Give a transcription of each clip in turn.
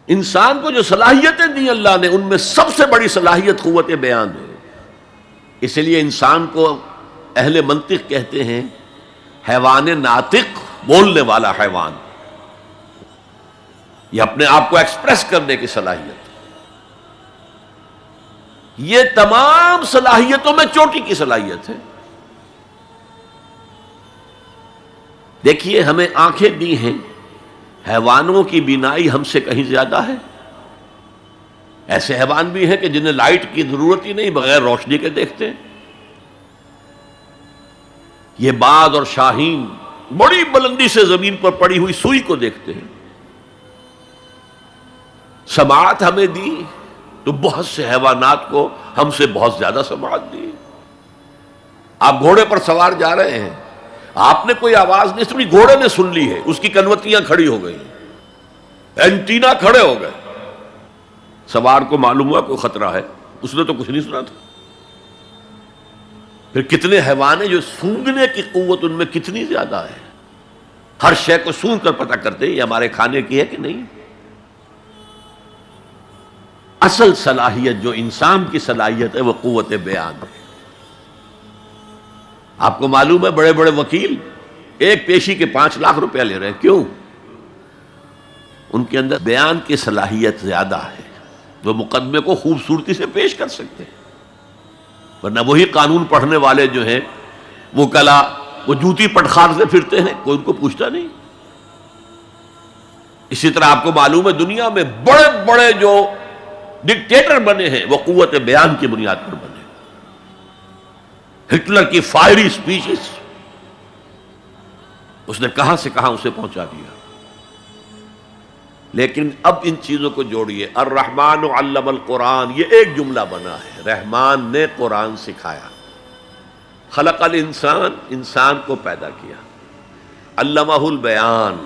انسان کو جو صلاحیتیں دی اللہ نے، ان میں سب سے بڑی صلاحیت قوت بیان ہے. اس لیے انسان کو اہل منطق کہتے ہیں حیوان ناطق، بولنے والا حیوان. یہ اپنے آپ کو ایکسپریس کرنے کی صلاحیت. یہ تمام صلاحیتوں میں چوٹی کی صلاحیت ہے. دیکھیے ہمیں آنکھیں دی ہیں، حیوانوں کی بینائی ہم سے کہیں زیادہ ہے. ایسے حیوان بھی ہیں کہ جنہیں لائٹ کی ضرورت ہی نہیں، بغیر روشنی کے دیکھتے ہیں. یہ باز اور شاہین بڑی بلندی سے زمین پر پڑی ہوئی سوئی کو دیکھتے ہیں. سماعت ہمیں دی تو بہت سے حیوانات کو ہم سے بہت زیادہ سماعت دی. آپ گھوڑے پر سوار جا رہے ہیں، آپ نے کوئی آواز نہیں سنی، گھوڑے نے سن لی ہے، اس کی کنوتیاں کھڑی ہو گئی، اینٹینا کھڑے ہو گئے. سوار کو معلوم ہوا کوئی خطرہ ہے، اس نے تو کچھ نہیں سنا تھا. پھر کتنے حیوان ہیں جو سونگنے کی قوت ان میں کتنی زیادہ ہے، ہر شے کو سونگ کر پتہ کرتے ہیں یہ ہمارے کھانے کی ہے کہ نہیں. اصل صلاحیت جو انسان کی صلاحیت ہے وہ قوت بیان ہے. آپ کو معلوم ہے بڑے بڑے وکیل ایک پیشی کے 5 لاکھ روپیہ لے رہے ہیں. کیوں؟ ان کے اندر بیان کی صلاحیت زیادہ ہے، وہ مقدمے کو خوبصورتی سے پیش کر سکتے ہیں. ورنہ وہی قانون پڑھنے والے جو ہیں وکلا، وہ جوتی پٹخار سے پھرتے ہیں، کوئی ان کو پوچھتا نہیں. اسی طرح آپ کو معلوم ہے دنیا میں بڑے بڑے جو ڈکٹیٹر بنے ہیں وہ قوت بیان کی بنیاد پر بنے. ہٹلر کی فائری سپیچز اس نے کہاں سے کہاں اسے پہنچا دیا. لیکن اب ان چیزوں کو جوڑیے، الرحمن علم القرآن، یہ ایک جملہ بنا ہے. رحمان نے قرآن سکھایا. خلق الانسان، انسان کو پیدا کیا. علمہ البیان،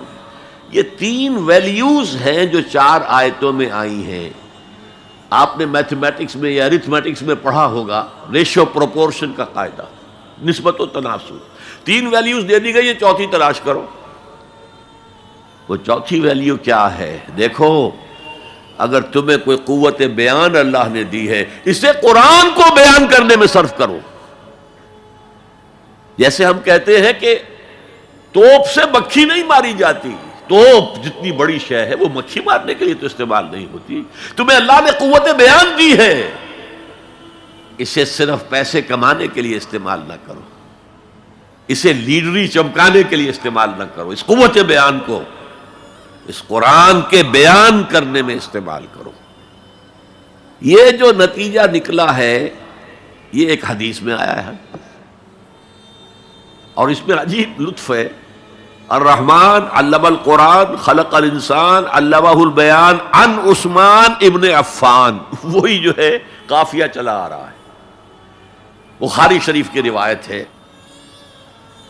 یہ 3 ویلیوز ہیں جو 4 آیتوں میں آئی ہیں. آپ نے میتھمیٹکس میں یا ارتھمیٹکس میں پڑھا ہوگا ریشو پروپورشن کا قاعدہ، نسبت و تناسب. 3 ویلیوز دے دی گئی، یہ چوتھی تلاش کرو. وہ چوتھی ویلیو کیا ہے؟ دیکھو، اگر تمہیں کوئی قوت بیان اللہ نے دی ہے، اسے قرآن کو بیان کرنے میں صرف کرو. جیسے ہم کہتے ہیں کہ توپ سے مکھی نہیں ماری جاتی، توپ جتنی بڑی شے ہے وہ مکھی مارنے کے لیے تو استعمال نہیں ہوتی. تمہیں اللہ نے قوت بیان دی ہے، اسے صرف پیسے کمانے کے لیے استعمال نہ کرو، اسے لیڈری چمکانے کے لیے استعمال نہ کرو. اس قوت بیان کو اس قرآن کے بیان کرنے میں استعمال کرو. یہ جو نتیجہ نکلا ہے یہ ایک حدیث میں آیا ہے اور اس میں عجیب لطف ہے. الرحمن علم القرآن خلق الانسان علمہ البیان عن عثمان ابن عفان، وہی جو ہے قافیہ چلا آ رہا ہے. بخاری شریف کی روایت ہے،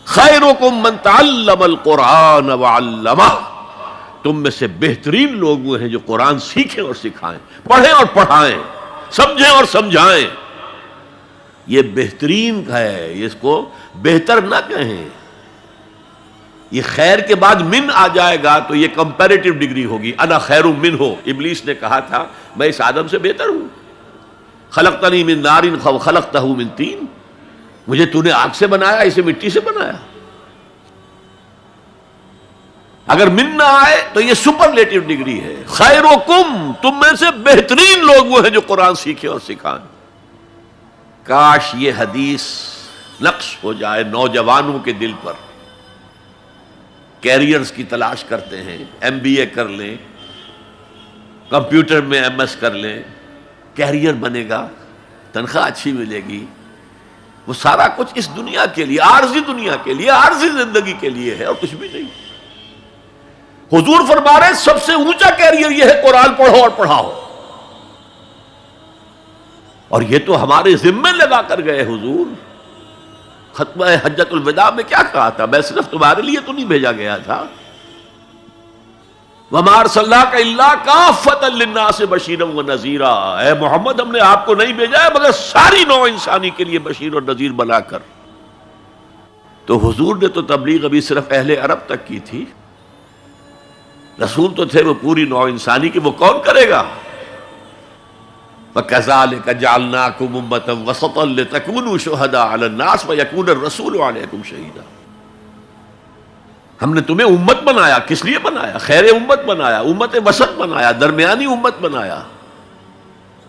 خیرکم من تعلم القرآن وعلمہ، تم میں سے بہترین لوگ وہ ہیں جو قرآن سیکھیں اور سکھائیں، پڑھیں اور پڑھائیں، سمجھیں اور سمجھائیں. یہ بہترین ہے، اس کو بہتر نہ کہیں. یہ خیر کے بعد من آ جائے گا تو یہ کمپیریٹیو ڈگری ہوگی. انا خیر منہ، ابلیس نے کہا تھا میں اس آدم سے بہتر ہوں. خلقتنی من نار خلقتہ من طین، مجھے تو نے آگ سے بنایا، اسے مٹی سے بنایا. اگر من نہ آئے تو یہ سپرلیٹیو ڈگری ہے. خیرکم، تم میں سے بہترین لوگ وہ ہیں جو قرآن سیکھیں اور سکھائیں. کاش یہ حدیث نقش ہو جائے نوجوانوں کے دل پر. کیریئرز کی تلاش کرتے ہیں، ایم بی اے کر لیں، کمپیوٹر میں ایم ایس کر لیں، کیریئر بنے گا، تنخواہ اچھی ملے گی. وہ سارا کچھ اس دنیا کے لیے، عارضی دنیا کے لیے، عارضی زندگی کے لیے ہے اور کچھ بھی نہیں. حضور فرما رہے سب سے اونچا کیریئر یہ ہے قرآن پڑھو اور پڑھاؤ. اور یہ تو ہمارے ذمے لگا کر گئے حضور. ختمہ حجۃ الوداع میں کیا کہا تھا؟ میں صرف تمہارے لیے تو نہیں بھیجا گیا تھا. وَمَا أَرْسَلْنَاكَ إِلَّا كَافَّةً لِلنَّاسِ بَشِيرًا وَنَذِيرًا، اے محمد ہم نے آپ کو نہیں بھیجا ہے مگر ساری نوع انسانی کے لیے بشیر اور نذیر بنا کر. تو حضور نے تو تبلیغ ابھی صرف اہل عرب تک کی تھی. رسول تو تھے وہ پوری نوع انسانی کی، وہ کون کرے گا؟ وَكَذَلِكَ جَعَلْنَاكُمْ أُمَّةً وَسَطًا لِتَكُونُوا شُهَدَاءَ عَلَى النَّاسِ وَيَكُونَ الرَّسُولُ عَلَيْكُمْ شَهِيدًا۔ ہم نے تمہیں امت بنایا، کس لیے بنایا؟ خیر امت بنایا، امت وسط بنایا، درمیانی امت بنایا،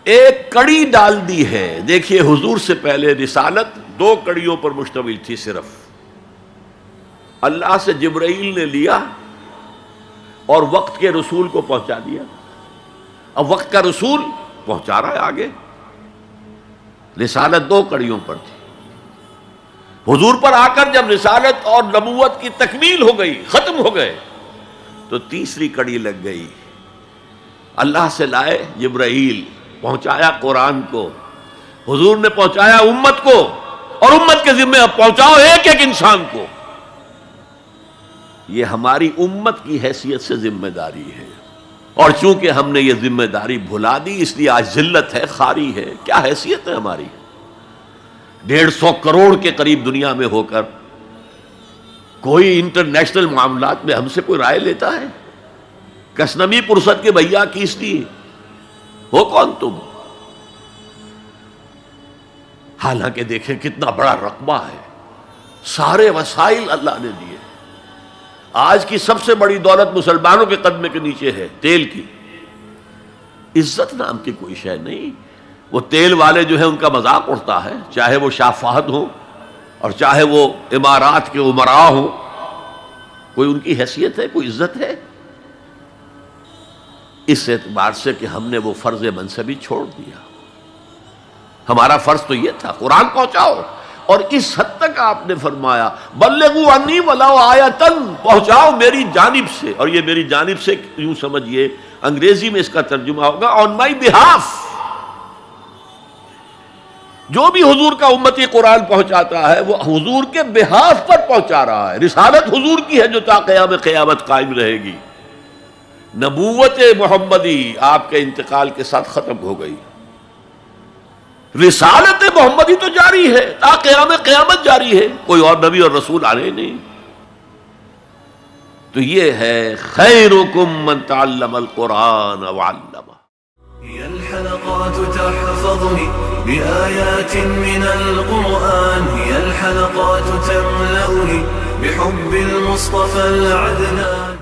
ایک کڑی ڈال دی ہے۔ دیکھیے حضور سے پہلے رسالت 2 کڑیوں پر مشتمل تھی صرف۔ اللہ سے جبرائیل نے لیا اور وقت کے رسول کو پہنچا دیا، اب وقت کا رسول پہنچا رہا ہے آگے۔ رسالت 2 کڑیوں پر تھی، حضور پر آ کر جب رسالت اور نبوت کی تکمیل ہو گئی، ختم ہو گئے، تو تیسری کڑی لگ گئی۔ اللہ سے لائے جبرائیل، پہنچایا قرآن کو، حضور نے پہنچایا امت کو، اور امت کے ذمہ اب پہنچاؤ ایک ایک انسان کو۔ یہ ہماری امت کی حیثیت سے ذمہ داری ہے، اور چونکہ ہم نے یہ ذمہ داری بھلا دی اس لیے آج ذلت ہے، خاری ہے۔ کیا حیثیت ہے ہماری؟ 150 کروڑ کے قریب دنیا میں ہو کر کوئی انٹرنیشنل معاملات میں ہم سے کوئی رائے لیتا ہے؟ کسنمی پرست کے بھیا کیس دی ہو کون تم؟ حالانکہ دیکھیں کتنا بڑا رقبہ ہے، سارے وسائل اللہ نے دیے۔ آج کی سب سے بڑی دولت مسلمانوں کے قدمے کے نیچے ہے، تیل کی۔ عزت نام کی کوئی شے نہیں۔ وہ تیل والے جو ہیں ان کا مذاق اڑتا ہے، چاہے وہ شاہ فہد ہوں اور چاہے وہ امارات کے امراء ہوں، کوئی ان کی حیثیت ہے، کوئی عزت ہے؟ اس اعتبار سے کہ ہم نے وہ فرض منصبی چھوڑ دیا۔ ہمارا فرض تو یہ تھا قرآن پہنچاؤ، اور اس حد تک آپ نے فرمایا بلغوا عنی ولو آیۃ، پہنچاؤ میری جانب سے، اور یہ میری جانب سے یوں سمجھیے انگریزی میں اس کا ترجمہ ہوگا آن مائی بہاف۔ جو بھی حضور کا امتی قرآن پہنچاتا ہے وہ حضور کے بہاف پر پہنچا رہا ہے۔ رسالت حضور کی ہے جو تا قیام قیامت قائم رہے گی۔ نبوت محمدی آپ کے انتقال کے ساتھ ختم ہو گئی، رسالت محمدی تو جاری ہے، تا قیام قیامت جاری ہے، کوئی اور نبی اور رسول آنے نہیں۔ تو یہ ہے خیرکم من تعلم القرآن وعلمہ۔ هي الحلقات تحفظني بآيات من القرآن، هي الحلقات تملأني بحب المصطفى العدنان.